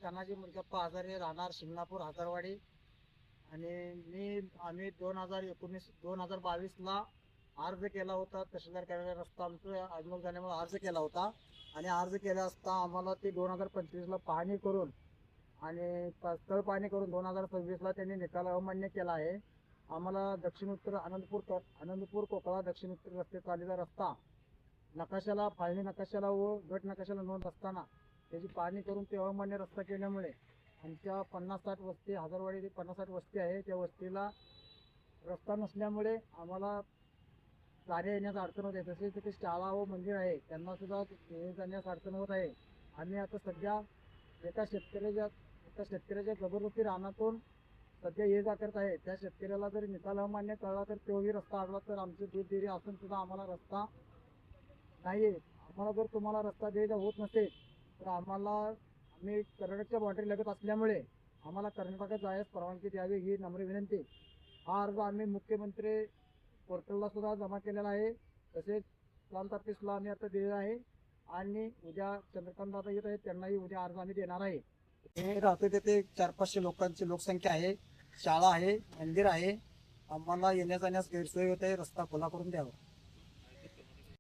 तानाजी मुलगप्पा हजारे, राहणार शिंगणापूर हजारवाडी. आणि आम्ही 2022ला अर्ज केला होता. तहसीलदार कार्यालयात रस्ता आमचं आगमन झाल्यामुळे अर्ज केला होता. आणि अर्ज केला असता आम्हाला ते 2025ला पाहणी करून आणि स्थळ पाहणी करून 2026ला त्यांनी निकाल अमान्य केला आहे. आम्हाला दक्षिण उत्तर आनंदपूर कोकळा दक्षिण उत्तर रस्ते चाललेला रस्ता नकाशाला, फाळणी नकाशाला व गट नकाशाला नोंद असताना त्याची पाहणी करून ते अमान्य रस्ता केल्यामुळे आमच्या 50-60 वस्ती, हजारवाडी ते 50-60 वस्ती आहे, त्या वस्तीला रस्ता नसल्यामुळे आम्हाला जाण्या येण्यास अडचण होत आहे. तसेच तिथे शाळा व मंदिर आहे, त्यांना सुद्धा जाण्यास अडचण होत आहे. आम्ही आता सध्या एका शेतकऱ्याच्या जबरदस्ती रानातून सध्या ये जा करत आहे. त्या शेतकऱ्याला जर निकाल अमान्य कळला तर तोही रस्ता अडला तर आमची दूध डेअरी असून सुद्धा आम्हाला रस्ता नाही. आम्हाला जर तुम्हाला रस्ता द्यायचा होत नसेल तर आम्ही कर्नाटकच्या बाँड्री लगत असल्यामुळे आम्हाला कर्नाटकात जाण्यास परवानगी द्यावी ही नम्र विनंती. हा अर्ज आम्ही मुख्यमंत्री पोर्टलला सुद्धा जमा केलेला आहे. तसेच प्रांत ऑफिसला आम्ही आता दिलेला आहे. आणि उद्या चंद्रकांत दादा येत आहेत, त्यांनाही उद्या अर्ज आम्ही देणार आहे. हे राहतो तिथे 400-500 लोकांची लोकसंख्या आहे, शाळा आहे, मंदिर आहे. आम्हाला येण्या जाण्यास गैरसोय होत आहे. रस्ता खुला करून द्यावा.